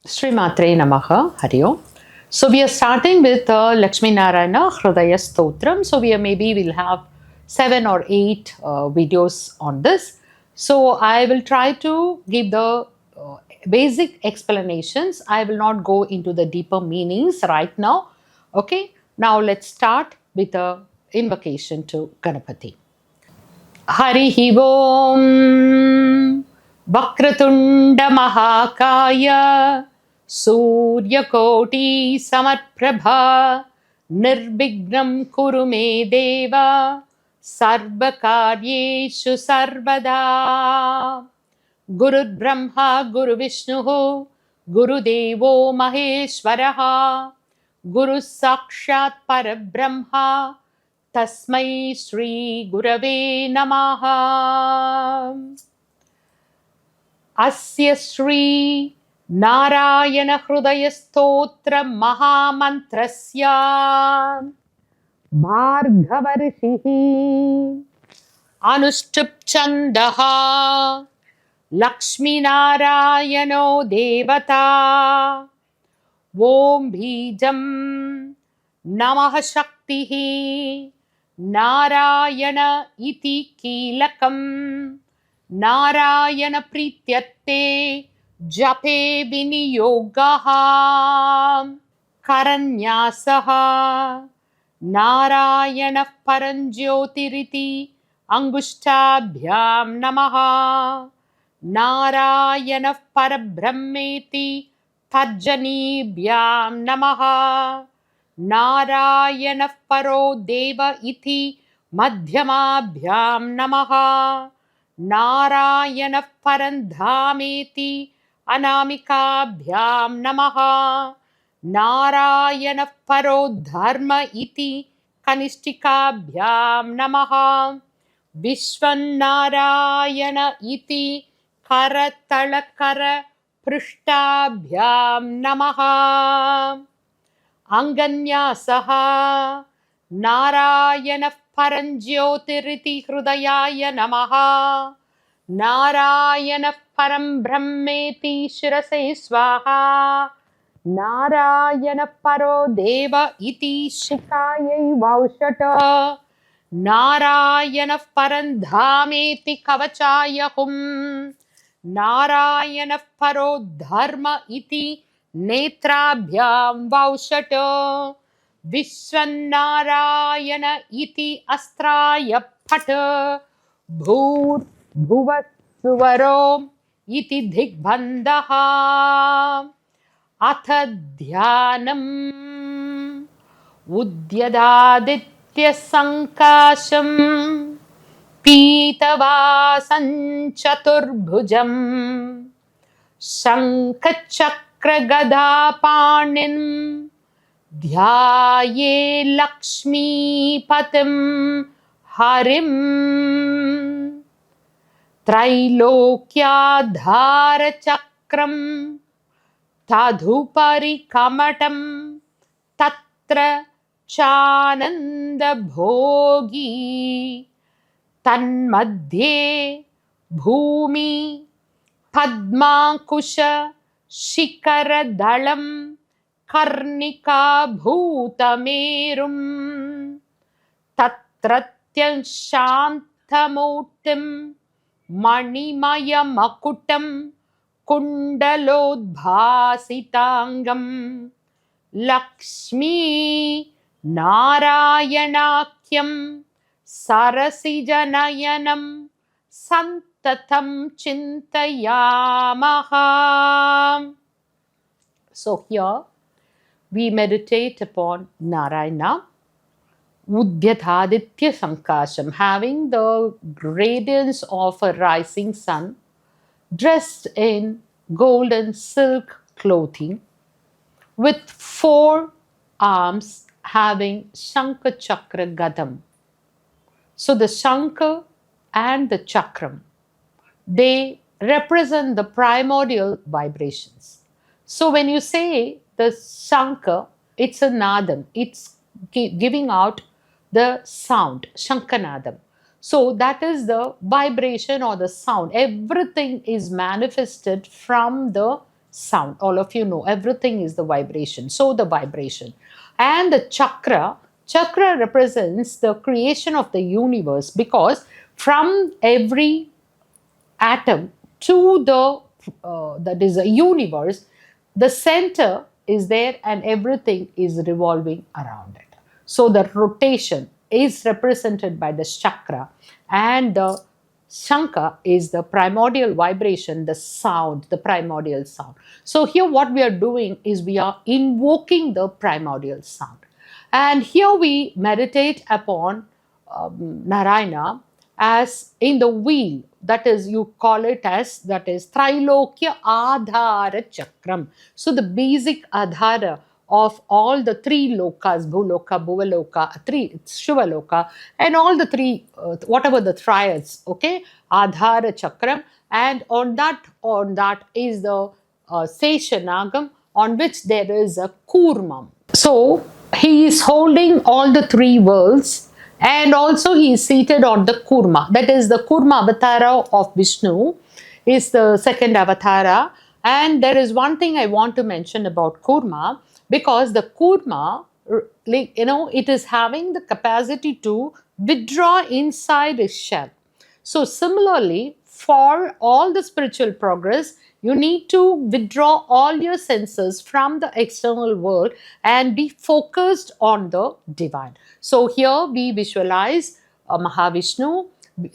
Sri Matre Namaha, Hari Om. So we are starting with Lakshmi Narayana Hridaya Stotram. So we'll have 7 or 8 videos on this. So I will try to give the basic explanations. I will not go into the deeper meanings right now. Okay, now let's start with the invocation to Ganapati. Harihi Om Vakratunda Mahakaya Suryakoti Samarprabha Nirvignam Kuru Me Deva Sarvakaryeshu Sarvada Guru Brahma Guru Vishnu Guru Devo Maheshwaraha Guru Sakshat Parabrahma Tasmai Shri Gurave Namaha. Asya Shri Narayana Hridaya Stotra Mahamantrasya Bhargavarishihi Anushtup Chandaha Lakshmi Narayano Devata Om Bijam Namah Shaktihi Narayana iti Kilakam Narayana Prityate Jape Viniyogaha Karanyasaha Narayana Paranjyotiriti Angushtabhyam Namaha Narayana Parabrahmeti Tarjanibhyam Namaha Narayana Paro Deva iti Madhyamabhyam Namaha Narayana Parandhameti Anamikabhyam Namaha Narayana Paro Dharma iti Kanishtikabhyam Namaha Vishwanarayana iti Karatalakara Prishtabhyam Namaha Anganyasaha Narayana Paranjyotiriti Hridayaya Namaha Narayana Param Brahmeti Shirase Swaha Narayana Paro Deva iti Shikayai Vaushata Narayana Parandhameti Kavachaya Hum Narayana Paro Dharma iti Netrabhyam Vaushata Vishwanarayana iti Astraya Phata Bhur Bhuvasuvaro iti Digbandha Atha Dhyanam Udyadaditya Sankasham Pītavāsaṁ Chaturbhujam Shankha-Chakra-Gadha-Panim Dhyaye Lakshmi-Patim Harim Trailokya-Dhara-Chakram Tadhupari-Kamatam Tatra Chananda-Bhogi Tanmadhye Bhumi Padmakusha Shikaradalam Karnika Bhutamerum Tatratyan Shantamurtim Manimaya Makutam Kundalodbhasitangam Lakshmi Narayanakyam Sarasijanayanam Santatam Chintayamaha. So here we meditate upon Narayana, Udyataditya Sankasham, having the radiance of a rising sun, dressed in golden silk clothing, with 4 arms having Shankha Chakra Gadam. So the Shankha and the Chakram, they represent the primordial vibrations. So when you say the Shankha, it's a Nadam, it's giving out the sound, Shankhanadam. So that is the vibration or the sound. Everything is manifested from the sound. All of you know everything is the vibration. So the vibration. And the chakra represents the creation of the universe, because from every atom to the that is a universe, the center is there and everything is revolving around it. So the rotation is represented by the chakra, and the Shankha is the primordial vibration, the sound, the primordial sound. So here what we are doing is we are invoking the primordial sound. And here we meditate upon Narayana as in the wheel, that is, you call it as, that is Trilokya Adhara Chakram. So the basic Adhara of all the three lokas, Bhuloka, Bhuvaloka, three Shivaloka, and all the three, whatever the triads, okay, Adhara Chakram, and on that is the Seshanagam, on which there is a Kurmam. So he is holding all the three worlds, and also he is seated on the Kurma. That is the Kurma avatara of Vishnu, is the second avatara. And there is one thing I want to mention about Kurma, because the Kurma, it is having the capacity to withdraw inside its shell. So, similarly, for all the spiritual progress, you need to withdraw all your senses from the external world and be focused on the divine. So, here we visualize Mahavishnu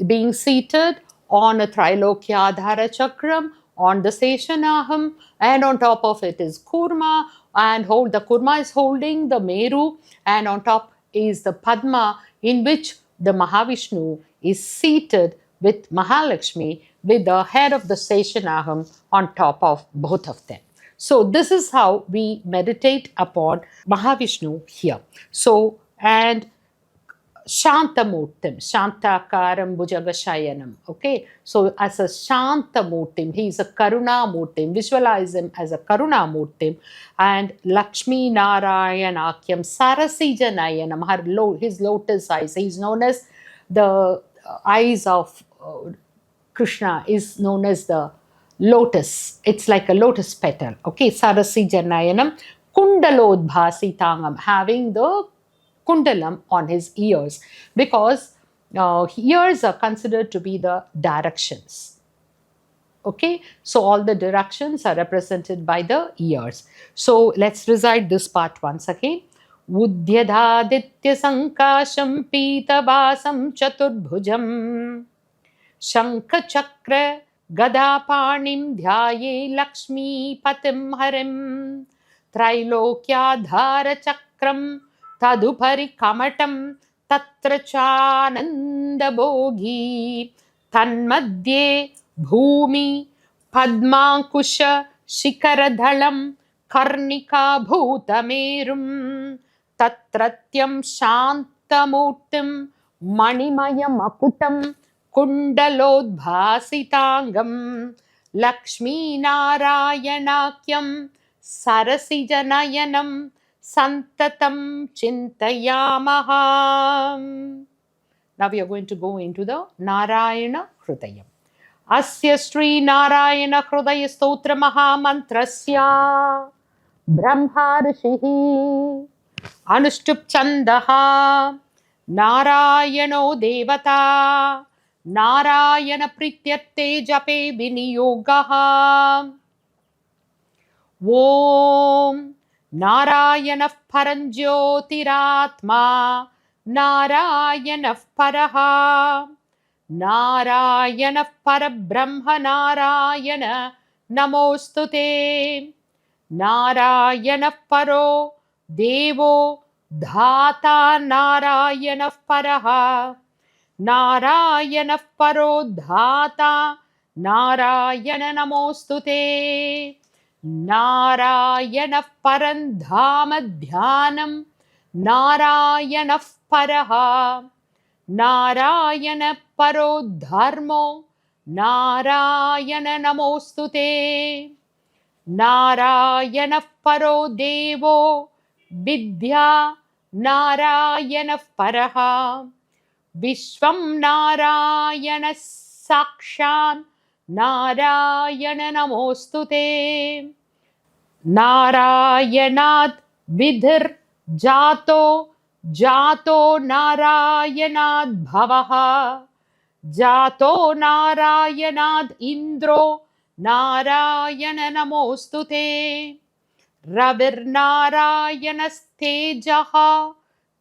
being seated on a Trilokya Adhara Chakram, on the Seshanaham, and on top of it is Kurma, and the Kurma is holding the Meru, and on top is the Padma, in which the Mahavishnu is seated with Mahalakshmi, with the head of the Seshanaham on top of both of them. So this is how we meditate upon Mahavishnu here. So, and Shantamurtim, Shantakaram Bhujagashayanam. Okay, so as a Shantamurtim, he is a Karuna Murtim. Visualize him as a Karuna Murtim. And Lakshmi Narayanakyam Sarasija Nayanam, his lotus eyes. He is known as the eyes of Krishna, is known as the lotus. It's like a lotus petal. Okay, Sarasija Nayanam Kundalodbhasitangam, having the kundalam on his ears, because ears are considered to be the directions. Okay, so all the directions are represented by the ears. So let's recite this part once again. Udyadaditya sankasham pitavasam chaturbhujam shankha chakra gadapanim dhyaye lakshmi patim harim trilokyadhara chakram tadupari kamatam tatra chananda bhogi tanmadye bhumi padmankusha shikaradhalam karnika bhutamerum tatratyam shantamurtim manimayam akutam kundalodbhasitangam lakshmi narayanakyam sarasijanayanam santatam chintayamaha. Now we are going to go into the Narayana Hrudayam. Asya Sri Narayana Hrudaya Stotra Mahamantrasya Brahma Rishihi Anushtup Chandaha Narayano Devata Narayana Prityate Jape Viniyogaha. Om Narayana Paranjyotiratma Narayana Paraha Narayana Parabrahma Narayana Namostute Narayana Paro Devo Dhata Narayana Paraha Narayana Paro Dhata Narayana Namostute Narayana Parandhama Dhyanam Narayana Paraha Narayana Paro Dharmo Narayana Namostute Narayana Paro Devo Vidya Narayana Paraha Vishwam Narayana Sakshan Narayana Namostute Narayanad vidhir jato, jato Narayanad bhavaha, jato Narayanad indro, Narayana namostute. Ravirnarayanastejah,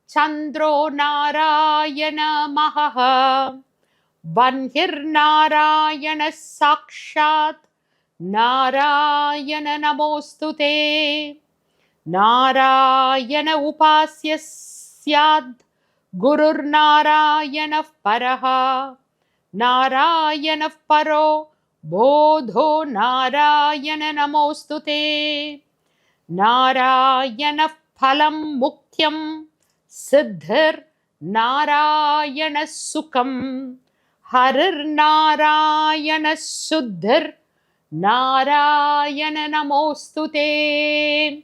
Chandro Narayana Mahaha, Vanhirnarayana Sakshat, Narayana Namostute, Narayana Upasya Syad, Gurur Narayana Paraha, Narayana Paro, Bodho Narayana Namostute. Narayana phalam mukhyam siddhir Narayana sukham harir Narayana suddhir Narayana namostute.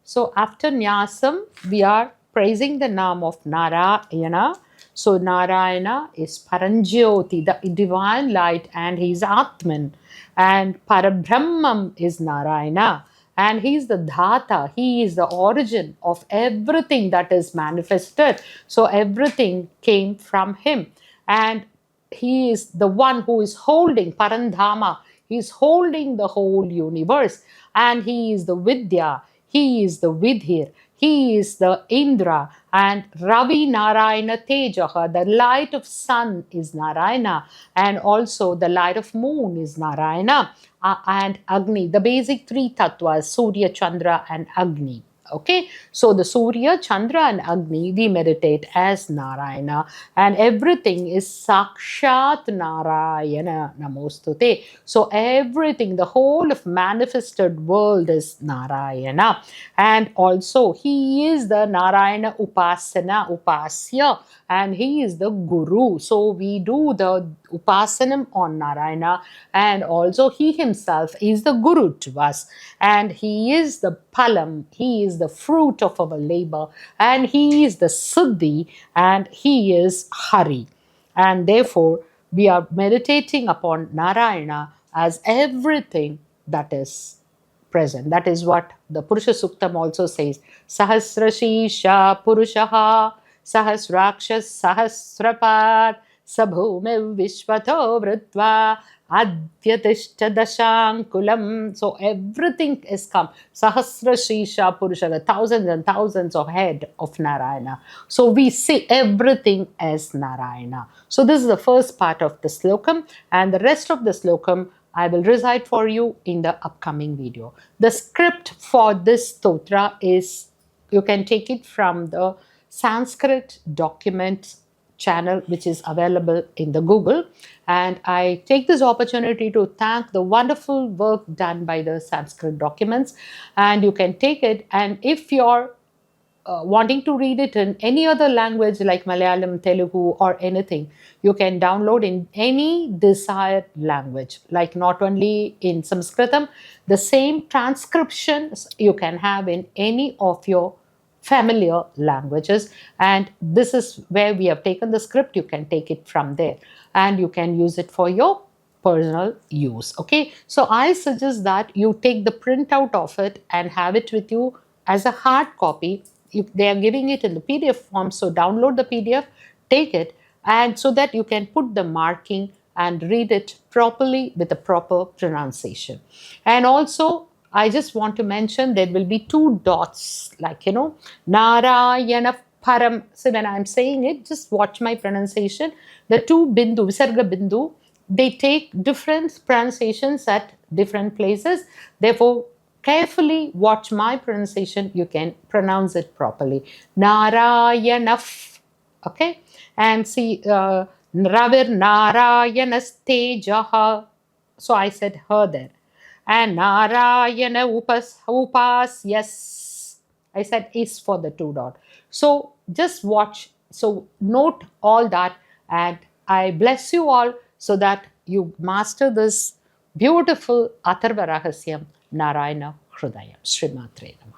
So after Nyasam, we are praising the name of Narayana. So Narayana is Paranjyoti, the divine light, and he is Atman. And Parabrahmam is Narayana. And he is the Dhata, he is the origin of everything that is manifested. So everything came from him. And he is the one who is holding Parandhama, he is holding the whole universe. And he is the Vidya, he is the Vidhir, he is the Indra, and Ravi Narayana Tejaha, the light of sun is Narayana, and also the light of moon is Narayana, and Agni, the basic three tattvas, Surya, Chandra, and Agni. Okay, so the Surya, Chandra, and Agni, we meditate as Narayana, and everything is Sakshat Narayana Namostute. So everything, the whole of manifested world is Narayana, and also he is the Narayana Upasana, Upasya, and he is the Guru. So we do the Upasanam on Narayana, and also he himself is the Guru to us, and he is the Palam, he is the fruit of our labor, and he is the Siddhi, and he is Hari. And therefore, we are meditating upon Narayana as everything that is present. That is what the Purusha Suktam also says. Sahasrashisha Purushaha Sahasrakshas Sahasrapad Sabhume Vishvato Vritva Adyatishta Dashankulam. So everything is come. Sahasrashisha Purusha, the thousands and thousands of head of Narayana. So we see everything as Narayana. So this is the first part of the slokam, and the rest of the slokam I will recite for you in the upcoming video. The script for this stotra is, you can take it from the Sanskrit document channel which is available in the Google, and I take this opportunity to thank the wonderful work done by the Sanskrit documents, and you can take it, and if you're wanting to read it in any other language like Malayalam, Telugu, or anything, you can download in any desired language, like not only in Sanskritam, the same transcriptions you can have in any of your familiar languages. And this is where we have taken the script. You can take it from there and you can use it for your personal use. Okay, so I suggest that you take the printout of it and have it with you as a hard copy. If they are giving it in the PDF form, so download the PDF, take it, and so that you can put the marking and read it properly with the proper pronunciation. And also, I just want to mention there will be two dots, like, Narayana Param. So when I'm saying it, just watch my pronunciation. The two bindu, Visarga bindu, they take different pronunciations at different places. Therefore, carefully watch my pronunciation, you can pronounce it properly. Narayanaf. Okay, and see, Ravir Narayanastejaha. So I said her there. And Narayana upas, yes. I said is for the two dot. So just watch. So note all that, and I bless you all so that you master this beautiful Atharva Rahasyam Narayana Hrudayam. Srimatre Namaha.